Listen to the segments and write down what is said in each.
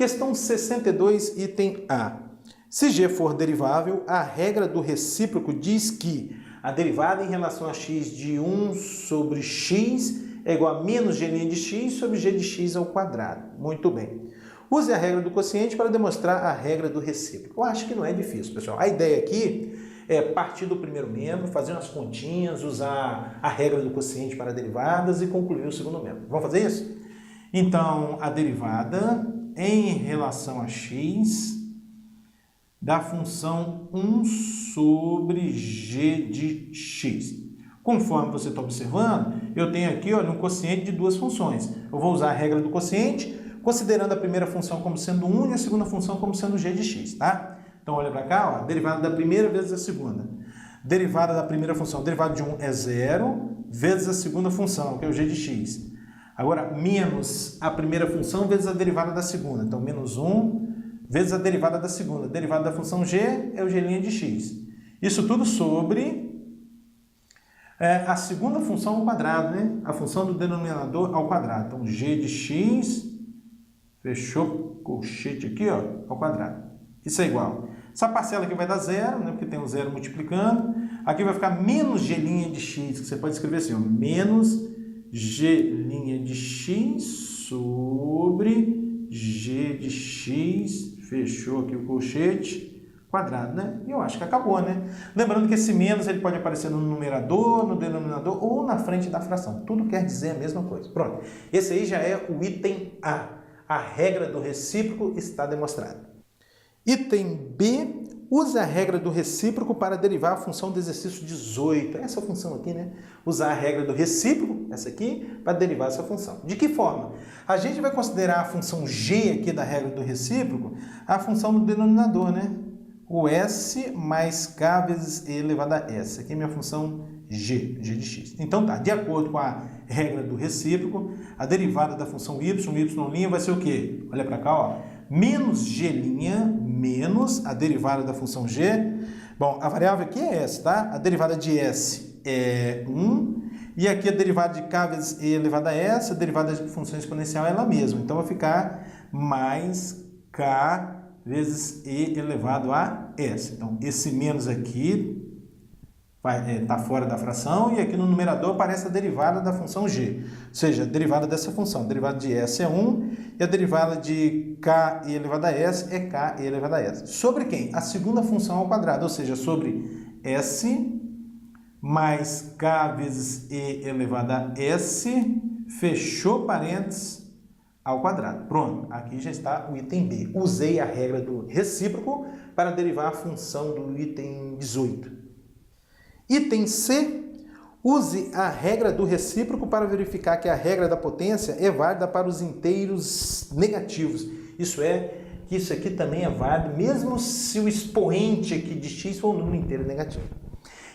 Questão 62, item A. Se g for derivável, a regra do recíproco diz que a derivada em relação a x de 1 sobre x é igual a menos g' de x sobre g de x ao quadrado. Muito bem. Use a regra do quociente para demonstrar a regra do recíproco. Eu acho que não é difícil, pessoal. A ideia aqui é partir do primeiro membro, fazer umas continhas, usar a regra do quociente para derivadas e concluir o segundo membro. Vamos fazer isso? Então, a derivada em relação a x da função 1 sobre g de x. Conforme você está observando, eu tenho aqui, olha, um quociente de duas funções. Eu vou usar a regra do quociente, considerando a primeira função como sendo 1 e a segunda função como sendo g de x, tá? Então, olha para cá, ó, derivada da primeira vezes a segunda. Derivada da primeira função, derivada de 1 é 0, vezes a segunda função, que é o g de x. Agora, menos a primeira função vezes a derivada da segunda. Então, menos 1 vezes a derivada da segunda. Derivada da função g é o g' de x. Isso tudo sobre a segunda função ao quadrado, né? A função do denominador ao quadrado. Então, g de x, fechou, colchete aqui, ó, ao quadrado. Isso é igual. Essa parcela aqui vai dar zero, né? Porque tem um zero multiplicando. Aqui vai ficar menos g' de x, que você pode escrever assim, ó, menos g' de x sobre g de x, fechou aqui o colchete, quadrado, né? E eu acho que acabou, né? Lembrando que esse menos ele pode aparecer no numerador, no denominador ou na frente da fração. Tudo quer dizer a mesma coisa. Pronto. Esse aí já é o item A. A regra do recíproco está demonstrada. Item B. Use a regra do recíproco para derivar a função do exercício 18. Essa função aqui, né? Usar a regra do recíproco, essa aqui, para derivar essa função. De que forma? A gente vai considerar a função g aqui da regra do recíproco a função do denominador, né? O s mais k vezes e elevado a s. Aqui é minha função g, g de x. Então tá, de acordo com a regra do recíproco, a derivada da função y vai ser o quê? Olha para cá, ó. Menos g' menos a derivada da função g. Bom, a variável aqui é s, tá? A derivada de s é 1. E aqui a derivada de k vezes e elevado a s, a derivada de função exponencial é ela mesma. Então vai ficar mais k vezes e elevado a s. Então esse menos aqui está fora da fração, e aqui no numerador aparece a derivada da função g, ou seja, a derivada dessa função. A derivada de s é 1 e a derivada de k e elevado a s é k e elevado a s. Sobre quem? A segunda função ao quadrado, ou seja, sobre s mais k vezes e elevado a s, fechou parênteses, ao quadrado. Pronto, aqui já está o item B. Usei a regra do recíproco para derivar a função do item 18. Item C. Use a regra do recíproco para verificar que a regra da potência é válida para os inteiros negativos. Isso é, que isso aqui também é válido, mesmo se o expoente aqui de x for um número inteiro negativo.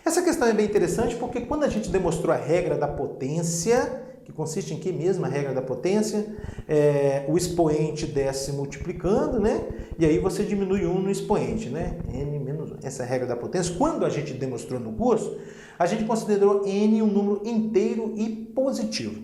Essa questão é bem interessante porque quando a gente demonstrou a regra da potência, que consiste em que mesmo a regra da potência, o expoente desce multiplicando, né? E aí você diminui 1 no expoente, né? N menos 1. Essa é a regra da potência. Quando a gente demonstrou no curso, a gente considerou N um número inteiro e positivo.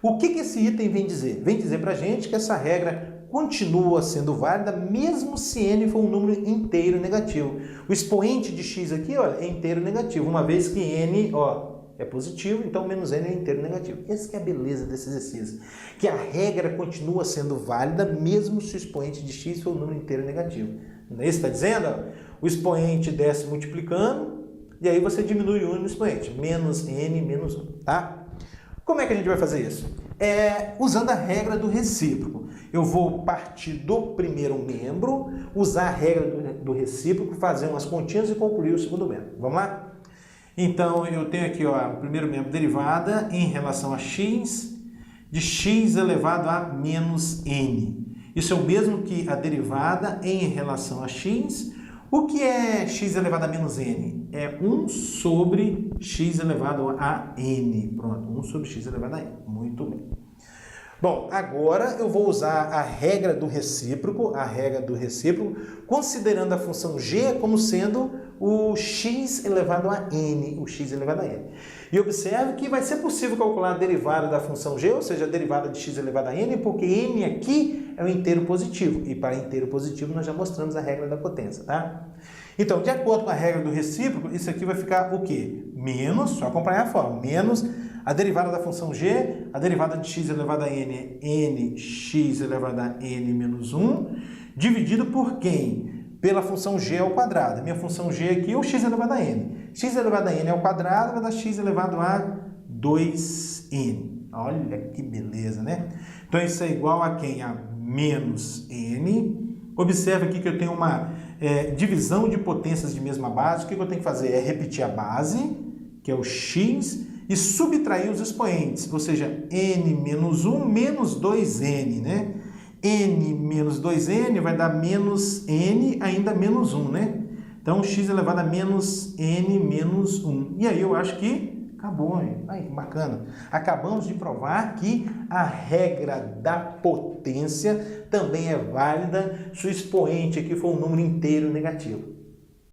O que esse item vem dizer? Vem dizer para a gente que essa regra continua sendo válida mesmo se N for um número inteiro negativo. O expoente de x aqui, olha, é inteiro negativo, uma vez que N, ó, é positivo, então menos n é inteiro negativo. Essa que é a beleza desse exercício. Que a regra continua sendo válida mesmo se o expoente de x for um número inteiro negativo. Não é isso que está dizendo? O expoente desce multiplicando e aí você diminui 1 no expoente. Menos n menos 1, tá? Como é que a gente vai fazer isso? Usando a regra do recíproco. Eu vou partir do primeiro membro, usar a regra do recíproco, fazer umas continhas e concluir o segundo membro. Vamos lá? Então, eu tenho aqui, ó, o primeiro membro, derivada em relação a x, de x elevado a menos n. Isso é o mesmo que a derivada em relação a x. O que é x elevado a menos n? É 1 sobre x elevado a n. Pronto, 1 sobre x elevado a n. Muito bem. Bom, agora eu vou usar a regra do recíproco, considerando a função g como sendo o x elevado a n, E observe que vai ser possível calcular a derivada da função g, ou seja, a derivada de x elevado a n, porque n aqui é um inteiro positivo, e para inteiro positivo nós já mostramos a regra da potência, tá? Então, de acordo com a regra do recíproco, isso aqui vai ficar o quê? Menos, só acompanhar a forma, menos a derivada da função g, a derivada de x elevado a n é nx elevado a n menos 1, dividido por quem? Pela função g ao quadrado. Minha função g aqui é o x elevado a n. X elevado a n ao quadrado vai dar x elevado a 2n. Olha que beleza, né? Então, isso é igual a quem? A menos n. Observe aqui que eu tenho uma divisão de potências de mesma base. O que eu tenho que fazer? É repetir a base, que é o x, e subtrair os expoentes, ou seja, n menos 1 menos 2n, né? N menos 2n vai dar menos n, ainda menos 1, né? Então, x elevado a menos n menos 1. E aí eu acho que acabou, hein? Aí, bacana. Acabamos de provar que a regra da potência também é válida se o expoente aqui for um número inteiro negativo.